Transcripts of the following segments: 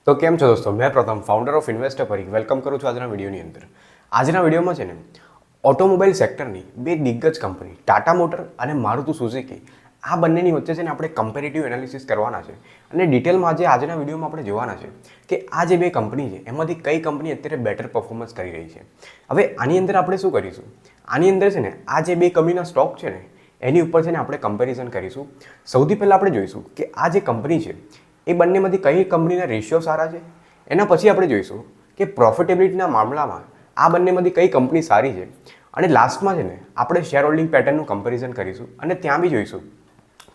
તો કેમ છો દોસ્તો, મેં પ્રથમ founder of investor Parikh welcome કરું છું આજના વિડીયોની અંદર. આજના વિડીયોમાં છે ને ઓટોમોબાઈલ સેક્ટરની બે દિગ્ગજ કંપની ટાટા મોટર અને મારુતિ સુઝુકી આ બંનેની વચ્ચે છે ને આપણે કમ્પેરેટિવ એનાલિસિસ કરવાના છે અને ડિટેલમાં આજના વિડીયોમાં આપણે જોવાના છે કે આ જે બે કંપની છે એમાંથી કઈ કંપની અત્યારે બેટર પરફોર્મન્સ કરી રહી છે. હવે આની અંદર આપણે શું કરીશું, આની અંદર છે ને આ જે બે કંપનીના સ્ટોક છે ને એની ઉપર છે ને આપણે કમ્પેરિઝન કરીશું. સૌથી પહેલાં આપણે જોઈશું કે આ જે કંપની છે એ બંનેમાંથી કઈ કંપનીના રેશિયો સારા છે. એના પછી આપણે જોઈશું કે પ્રોફિટેબિલિટીના મામલામાં આ બંનેમાંથી કઈ કંપની સારી છે. અને લાસ્ટમાં છે ને આપણે શેર હોલ્ડિંગ પેટર્નનું કમ્પેરિઝન કરીશું અને ત્યાં બી જોઈશું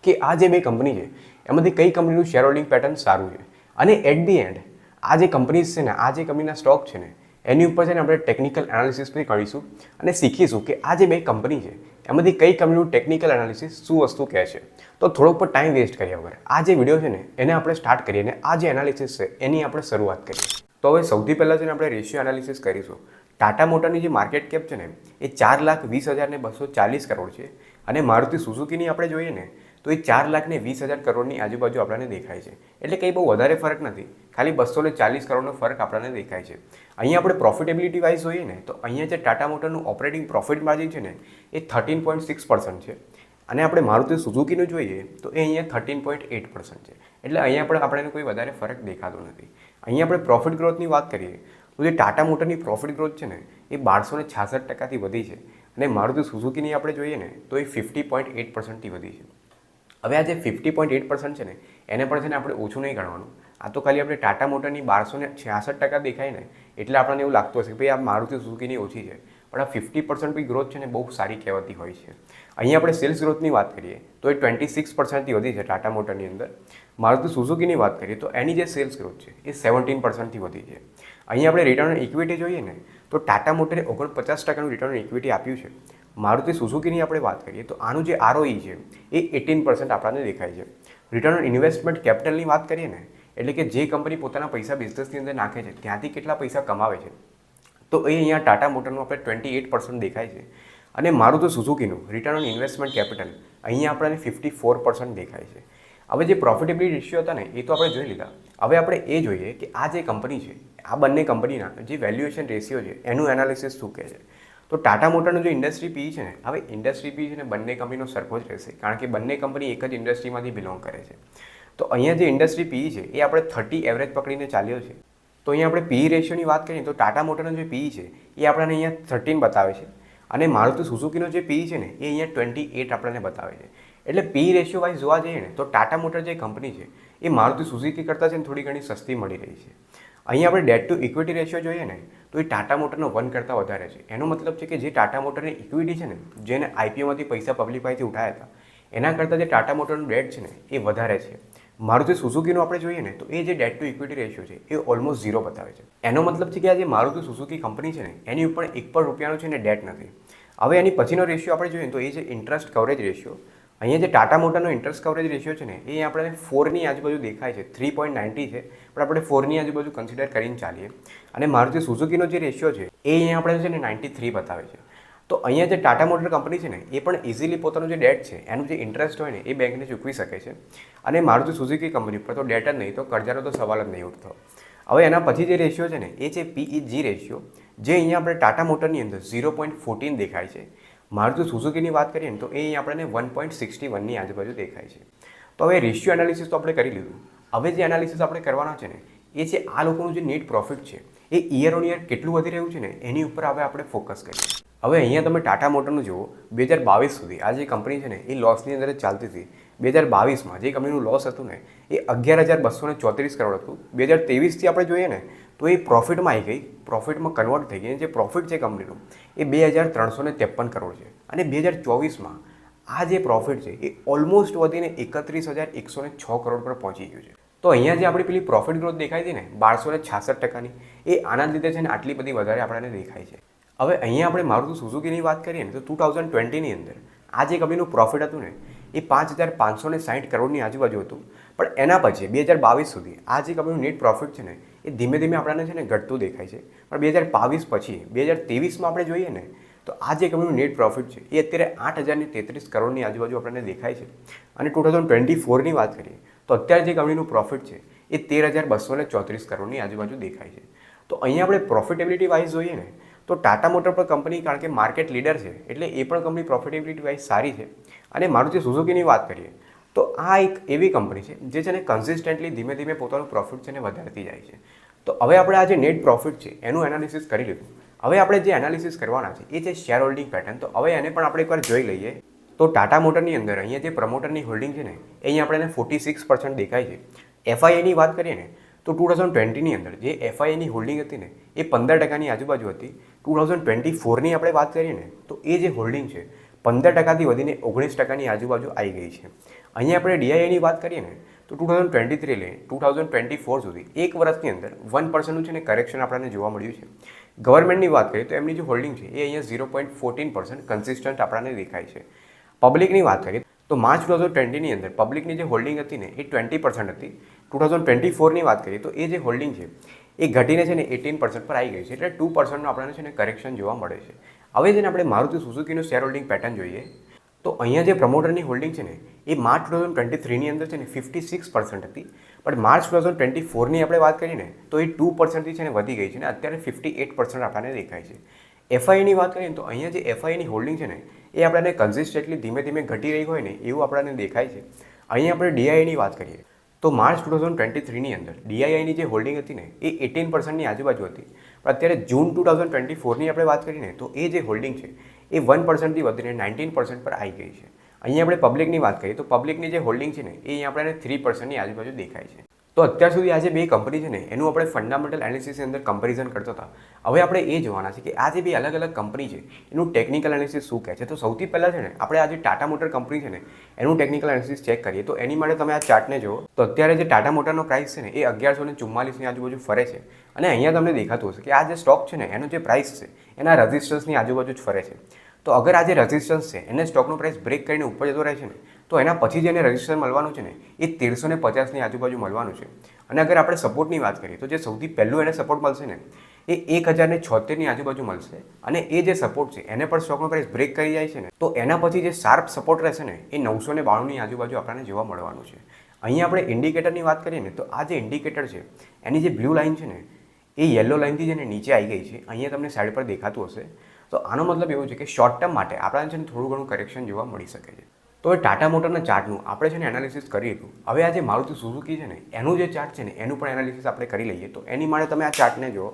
કે આ જે બે કંપની છે એમાંથી કઈ કંપનીનું શેર હોલ્ડિંગ પેટર્ન સારું છે. અને એટ ધી એન્ડ આ જે કંપનીઝ છે ને આ જે કંપનીના સ્ટોક છે ને એની ઉપર છે ને આપણે ટેકનિકલ એનાલિસિસ બી કરીશું અને શીખીશું કે આ જે બે કંપની છે એમાંથી કઈ કંપનીનું ટેકનિકલ એનાલિસિસ શું વસ્તુ કહે છે. તો થોડોક પણ ટાઈમ વેસ્ટ કર્યા વગર આ જે વિડીયો છે ને એને આપણે સ્ટાર્ટ કરીએ અને આ જે એનાલિસિસ છે એની આપણે શરૂઆત કરીએ. તો હવે સૌથી પહેલાં છે ને આપણે રેશિયો એનાલિસિસ કરીશું. ટાટા મોટરની જે માર્કેટ કેપ છે ને એ 4,20,240 કરોડ છે અને મારુતિ સુઝુકીની આપણે જોઈએ ને તો એ 4,20,000 કરોડની આજુબાજુ આપણને દેખાય છે. એટલે કંઈ બહુ વધારે ફરક નથી, ખાલી 240 કરોડનો ફરક આપણને દેખાય છે. અહીંયા આપણે પ્રોફિટેબિલિટી વાઇઝ જોઈએ ને તો અહીંયા જે ટાટા મોટરનું ઓપરેટિંગ પ્રોફિટ માર્જિન છે ને એ 13.6% છે અને આપણે મારુતિ સુઝુકીનું જોઈએ તો એ અહીંયા 13.8% છે. એટલે અહીંયા પણ આપણને કોઈ વધારે ફરક દેખાતો નથી. અહીંયા આપણે પ્રોફિટ ગ્રોથની વાત કરીએ તો જે ટાટા મોટરની પ્રોફિટ ગ્રોથ છે ને એ 1266% વધી છે અને મારુતિ સુઝુકીની આપણે જોઈએ ને તો એ 50.8% વધી છે. હવે આ જે 50.8% છે ને એને પણ છે ને આપણે ઓછું નહીં ગણવાનું. આ તો ખાલી આપણે ટાટા મોટરની 1266% દેખાય ને એટલે આપણને એવું લાગતું હશે કે ભાઈ આ મારુતિ સુઝુકીની ઓછી છે, પણ આ 50% બી ગ્રોથ છે ને બહુ સારી કહેવાતી હોય છે. અહીંયા આપણે સેલ્સ ગ્રોથની વાત કરીએ તો એ 26%થી વધી છે ટાટા મોટરની અંદર. મારુતિ સુઝુકીની વાત કરીએ તો એની જે સેલ્સ ગ્રોથ છે એ 17%થી વધી છે. અહીંયા આપણે રિટર્ન ઓન ઇક્વિટી જોઈએ ને તો ટાટા મોટરે 49% રિટર્ન ઓન ઇક્વિટી આપ્યું છે. મારુતિ સુઝુકીની આપણે વાત કરીએ તો આનું જે ROE છે એ 18% આપણને દેખાય છે. રિટર્ન ઓન ઇન્વેસ્ટમેન્ટ કેપિટલની વાત કરીએ ને એટલે કે જે કંપની પોતાના પૈસા બિઝનેસની અંદર નાખે છે ત્યાંથી કેટલા પૈસા કમાવે છે તો એ અહીંયા ટાટા મોટરનું આપણે 28% દેખાય છે. અને મારુતિ સુઝુકીનું રિટર્ન ઓન ઇન્વેસ્ટમેન્ટ કેપિટલ અહીંયા આપણને 54% દેખાય છે. હવે જે પ્રોફિટેબિલિટી રેશિયો હતા ને એ તો આપણે જોઈ લીધા. હવે આપણે એ જોઈએ કે આ જે કંપની છે આ બંને કંપનીના જે વેલ્યુએશન રેશિયો છે એનું એનાલિસિસ શું કહે છે. તો ટાટા મોટરનો જે ઇન્ડસ્ટ્રી પી છે ને, હવે ઇન્ડસ્ટ્રી પી છે ને બંને કંપનીનો સરખો જ રહેશે કારણ કે બંને કંપની એક જ ઇન્ડસ્ટ્રીમાંથી બિલોંગ કરે છે. તો અહીંયા જે ઇન્ડસ્ટ્રી પી છે એ આપણે 30 એવરેજ પકડીને ચાલ્યો છે. તો અહીંયા આપણે પી રેશિયોની વાત કરીએ તો ટાટા મોટરનો જે પી છે એ આપણને અહીંયા 13 બતાવે છે અને મારુતિ સુઝુકીનો જે પી છે ને એ અહીંયા 28 આપણને બતાવે છે. એટલે પી રેશિયો વાઇઝ જોવા જઈએ ને તો ટાટા મોટર જે કંપની છે એ મારુતિ સુઝુકી કરતાં છે ને થોડી ઘણી સસ્તી મળી રહી છે. અહીંયા આપણે ડેટ ટુ ઇક્વિટી રેશિયો જોઈએ ને તો એ ટાટા મોટરનો 1 કરતાં વધારે છે. એનો મતલબ છે કે જે ટાટા મોટરની ઇક્વિટી છે ને જેને IPOમાંથી પૈસા પબ્લિક પાસેથી ઉઠાયા હતા એના કરતાં જે ટાટા મોટરનું ડેટ છે ને એ વધારે છે. મારુતિ સુઝુકીનું આપણે જોઈએ ને તો એ જે ડેટ ટુ ઇક્વિટી રેશિયો છે એ ઓલમોસ્ટ 0 બતાવે છે. એનો મતલબ છે કે આ જે મારુતિ સુઝુકી કંપની છે ને એની ઉપર ₹1 છે ને ડેટ નથી. હવે એની પછીનો રેશિયો આપણે જોઈએ તો એ છે ઇન્ટરેસ્ટ કવરેજ રેશિયો. અહીંયા જે ટાટા મોટરનો ઇન્ટરેસ્ટ કવરેજ રેશિયો છે ને એ આપણે 4ની આજુબાજુ દેખાય છે, 3.90 છે પણ આપણે 4ની આજુબાજુ કન્સિડર કરીને ચાલીએ. અને મારુતિ સુઝુકીનો જે રેશિયો છે એ અહીંયા આપણે છે ને 93 બતાવે છે. તો અહીંયા જે ટાટા મોટર કંપની છે ને એ પણ ઇઝીલી પોતાનું જે ડેટ છે એનું જે ઇન્ટરેસ્ટ હોય ને એ બેંકને ચૂકવી શકે છે. અને મારુતિ સુઝુકી કંપની પર તો ડેટ જ નહીં તો કરજાનો તો સવાલ જ નહીં ઉઠતો. હવે એના પછી જે રેશિયો છે ને એ છે PEG રેશિયો, જે અહીંયા આપણે ટાટા મોટરની અંદર 0.14 દેખાય છે. મારુતિ સુઝુકીની વાત કરીએ ને તો એ અહીંયા આપણને 1.61ની આજુબાજુ દેખાય છે. તો હવે રેશિયો એનાલિસિસ તો આપણે કરી લીધું. હવે જે એનાલિસિસ આપણે કરવાના છે ને એ છે આ લોકોનું જે નેટ પ્રોફિટ છે એ યર ઓન યર કેટલું વધી રહ્યું છે ને એની ઉપર હવે આપણે ફોકસ કરીએ. હવે અહીંયા તમે ટાટા મોટરનું જુઓ 2022 સુધી આ જે કંપની છે ને એ લોસની અંદર જ ચાલતી હતી. 2022માં જે કંપનીનું લોસ હતું ને એ 11,234 કરોડ હતું. 2023થી આપણે જોઈએ ને તો એ પ્રોફિટમાં આવી ગઈ, પ્રોફિટમાં કન્વર્ટ થઈ ગઈ. જે પ્રોફિટ છે કંપનીનું એ 2,353 કરોડ છે અને 2024માં આ જે પ્રોફિટ છે એ ઓલમોસ્ટ વધીને 31,106 કરોડ પર પહોંચી ગયું છે. તો અહીંયા જે આપણી પેલી પ્રોફિટ ગ્રોથ દેખાય છે ને 1266%ની એ આના લીધે છે ને આટલી બધી વધારે આપણને દેખાય છે. હવે અહીંયા આપણે મારુતિ સુઝુકીની વાત કરીએ ને તો 2020ની અંદર આ જે કંપનીનું પ્રોફિટ હતું ને એ 5,560 કરોડની આજુબાજુ હતું. પણ એના પછી 2022 સુધી આ જે કંપનીનું નેટ પ્રોફિટ છે ને એ ધીમે ધીમે આપણને છે ને ઘટતું દેખાય છે. પણ 2022 પછી 2023માં આપણે જોઈએ ને તો આ જે કંપનીનું નેટ પ્રોફિટ છે એ અત્યારે 8,033 કરોડની આજુબાજુ આપણને દેખાય છે. અને 2024ની વાત કરીએ તો અત્યારે જે કંપનીનું પ્રોફિટ છે એ 13,234 કરોડની આજુબાજુ દેખાય છે. તો અહીંયા આપણે પ્રોફિટેબિલિટી વાઇઝ જોઈએ ને તો ટાટા મોટર પર કંપની કારણ કે માર્કેટ લીડર છે એટલે એ પણ કંપની પ્રોફિટેબિલિટી વાઇઝ સારી છે. અને મારુતિ સુઝુકીની વાત કરીએ તો આ એક એવી કંપની છે જે છે ને કન્સિસ્ટન્ટલી ધીમે ધીમે પોતાનું પ્રોફિટ છે ને વધારતી જાય છે. તો હવે આપણે આ જે નેટ પ્રોફિટ છે એનું એનાલિસિસ કરી લીધું. હવે આપણે જે એનાલિસિસ કરવાના છે એ છે શેર હોલ્ડિંગ પેટર્ન. તો હવે એને પણ આપણે એકવાર જોઈ લઈએ. તો ટાટા મોટરની અંદર અહીંયા જે પ્રમોટરની હોલ્ડિંગ છે ને એ અહીંયા આપણે 46% દેખાય છે. એફઆઈઆઈની વાત કરીએ ને તો 2020ની અંદર જે એફઆઈઆઈની હોલ્ડિંગ હતી ને એ 15%ની આજુબાજુ હતી. 2024ની આપણે વાત કરીએ ને તો એ જે હોલ્ડિંગ છે 15%થી વધીને 19%ની આજુબાજુ આવી ગઈ છે. અહીંયા આપણે ડીઆઈઆઈની વાત કરીએ ને તો 2023 લઈને 2024 સુધી એક વર્ષની અંદર 1%નું છે ને કરેક્શન આપણને જોવા મળ્યું છે. ગવર્મેન્ટની વાત કરીએ તો એમની જે હોલ્ડિંગ છે એ અહીંયા 0.14% કન્સિસ્ટન્ટ આપણને દેખાય છે. પબ્લિકની વાત કરીએ તો માર્ચ 2020ની અંદર પબ્લિકની જે હોલ્ડિંગ હતી ને એ 20% હતી. 2024ની વાત કરીએ તો એ જે હોલ્ડિંગ છે એ ઘટીને છે ને 18% પર આવી ગઈ છે. એટલે 2%નું આપણને છે ને કરેક્શન જોવા મળે છે. હવે છે ને આપણે મારુતિ સુઝુકીનું શેર હોલ્ડિંગ પેટર્ન જોઈએ તો અહીંયા જે પ્રમોટરની હોલ્ડિંગ છે ને એ માર્ચ 2023ની અંદર છે ને 56% હતી. પણ માર્ચ 2024ની આપણે વાત કરીએ ને તો એ 2%થી છે ને વધી ગઈ છે ને અત્યારે 58% આપણને દેખાય છે. એફઆઈની વાત કરીએ તો અહીંયા જે એફઆઈની હોલ્ડિંગ છે ને એ આપણને કન્સિસ્ટન્ટલી ધીમે ધીમે ઘટી રહી હોય ને એવું આપણને દેખાય છે. અહીંયા આપણે ડીઆઈઆઈની વાત કરીએ તો માર્ચ 2023ની અંદર ડીઆઈઆઈની જે હોલ્ડિંગ હતી ને એ 18%ની આજુબાજુ હતી. પણ અત્યારે જૂન 2024ની આપણે વાત કરીએ ને તો એ જે હોલ્ડિંગ છે એ 1%થી વધીને 19% પર આવી ગઈ છે. અહીંયા આપણે પબ્લિકની વાત કરીએ તો પબ્લિકની જે હોલ્ડિંગ છે ને એ અહીંયા આપણને 3%ની આજુબાજુ દેખાય છે. તો અત્યાર સુધી આ જે બે કંપની છે ને એનું આપણે ફંડામેન્ટલ એનાલિસિસની અંદર કમ્પેરિઝન કરતા હતા. હવે આપણે એ જોવાના છે કે આ જે બે અલગ અલગ કંપની છે એનું ટેકનિકલ એનાલિસિસ શું કહે છે. તો સૌથી પહેલાં છે ને આપણે આ જે ટાટા મોટર કંપની છે ને એનું ટેકનિકલ એનાલિસિસ ચેક કરીએ. તો એની માટે તમે આ ચાર્ટને જુઓ તો અત્યારે જે ટાટા મોટરનો પ્રાઇસ છે ને એ 1144ની આજુબાજુ ફરે છે. અને અહીંયા તમને દેખાતું હશે કે આ જે સ્ટોક છે ને એનો જે પ્રાઇસ છે એના રેઝિસ્ટન્સની આજુબાજુ જ ફરે છે. તો અગર આ જે રેઝિસ્ટન્સ છે એને સ્ટોકનો પ્રાઇસ બ્રેક કરીને ઉપર જતો રહે છે ને તો એના પછી જેને રેઝિસ્ટન્સ મળવાનું છે ને એ 1350ની આજુબાજુ મળવાનું છે. અને અગર આપણે સપોર્ટની વાત કરીએ તો જે સૌથી પહેલું એને સપોર્ટ મળશે ને એ 1076ની આજુબાજુ મળશે. અને એ જે સપોર્ટ છે એને પણ સ્ટોકનો પ્રાઇસ બ્રેક કરી જાય છે ને તો એના પછી જે શાર્પ સપોર્ટ રહેશે ને એ 992ની આજુબાજુ આપણને જોવા મળવાનું છે. અહીંયા આપણે ઇન્ડિકેટરની વાત કરીએ ને તો આ જે ઇન્ડિકેટર છે એની જે બ્લુ લાઇન છે ને એ યલો લાઇનથી જેને નીચે આવી ગઈ છે. અહીંયા તમને સાઈડ પર દેખાતું હશે. તો આનો મતલબ એવો છે કે શોર્ટ ટર્મ માટે આપણને છે ને થોડું ઘણું કરેક્શન જોવા મળી શકે છે. તો એ ટાટા મોટરના ચાર્ટનું આપણે છે ને એનાલિસિસ કરી હતું. હવે આ જે મારુતિ સુઝુકી છે ને એનું જે ચાર્ટ છે ને એનું પણ એનાલિસિસ આપણે કરી લઈએ. તો એની માટે તમે આ ચાર્ટને જુઓ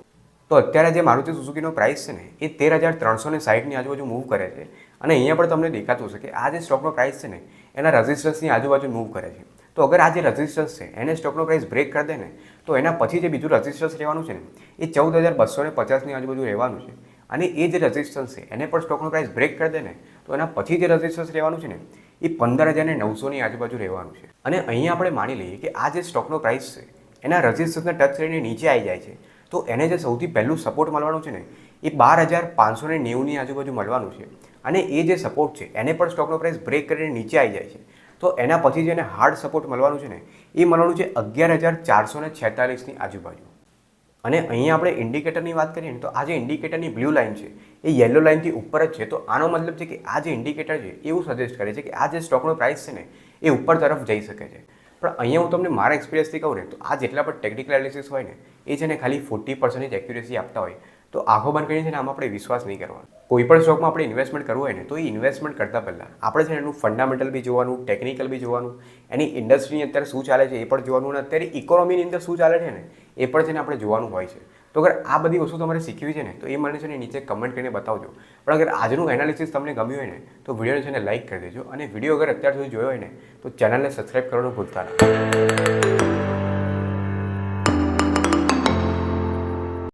તો અત્યારે જે મારુતિ સુઝુકીનો પ્રાઇસ છે ને એ 13,360ની આજુબાજુ મૂવ કરે છે. અને અહીંયા પણ તમને દેખાતું હશે કે આ જે સ્ટોકનો પ્રાઇસ છે ને એના રેઝિસ્ટન્સની આજુબાજુ મૂવ કરે છે. તો અગર આ જે રેઝિસ્ટન્સ છે એને સ્ટોકનો પ્રાઇસ બ્રેક કરી દે ને તો એના પછી જે બીજું રેઝિસ્ટન્સ રહેવાનું છે ને એ 14,250ની આજુબાજુ રહેવાનું છે. અને એ જે રેઝિસ્ટન્સ છે એને પણ સ્ટોકનો પ્રાઇસ બ્રેક કરી દે ને તો એના પછી જે રેઝિસ્ટન્સ રહેવાનું છે ને એ 15,900ની આજુબાજુ રહેવાનું છે. અને અહીંયા આપણે માની લઈએ કે આ જે સ્ટોકનો પ્રાઇસ છે એના રેઝિસ્ટન્સને ટચ કરીને નીચે આવી જાય છે તો એને જે સૌથી પહેલું સપોર્ટ મળવાનું છે ને એ 12,590ની આજુબાજુ મળવાનું છે. અને એ જે સપોર્ટ છે એને પણ સ્ટોકનો પ્રાઇસ બ્રેક કરીને નીચે આવી જાય છે તો એના પછી જેને હાર્ડ સપોર્ટ મળવાનું છે ને એ મળવાનું છે 11,446ની આજુબાજુ. અને અહીંયા આપણે ઇન્ડિકેટરની વાત કરીએ ને તો આ જે ઇન્ડિકેટરની બ્લુ લાઇન છે એ યલો લાઇનથી ઉપર જ છે. તો આનો મતલબ છે કે આ જે ઇન્ડિકેટર છે એવું સજેસ્ટ કરે છે કે આ જે સ્ટોકનો પ્રાઇસ છે ને એ ઉપર તરફ જઈ શકે છે. પણ અહીંયા હું તમને મારા એક્સપિરિયન્સથી કહું ને તો આ જેટલા પણ ટેકનિકલ એનાલિસિસ હોય ને એ છે ને ખાલી 40% જ એક્યુરેસી આપતા હોય. તો આંખો બંધ કરીને છે ને આમાં આપણે વિશ્વાસ નહીં કરવાનો. કોઈ પણ સ્ટોકમાં આપણે ઇન્વેસ્ટમેન્ટ કરવું હોય ને તો એ ઇન્વેસ્ટમેન્ટ કરતાં પહેલાં આપણે છે ને એનું ફંડામેન્ટલ બી જોવાનું, ટેકનિકલ બી જોવાનું, એની ઇન્ડસ્ટ્રીની અત્યારે શું ચાલે છે એ પણ જોવાનું, અને અત્યારે ઇકોનોમીની અંદર શું ચાલે છે ને એ પણ છે ને આપણે જોવાનું હોય છે. તો અગર આ બધી વસ્તુ તમારે શીખવી છે ને તો એ મને છે ને નીચે કમેન્ટ કરીને બતાવજો. પણ અગર આજનું એનાલિસિસ તમને ગમ્યું હોય ને તો વિડીયોને છે ને લાઇક કરી દેજો. અને વિડીયો અગર અત્યાર સુધી જોયો હોય ને તો ચેનલને સબસ્ક્રાઈબ કરવાનું ભૂલતા નહીં.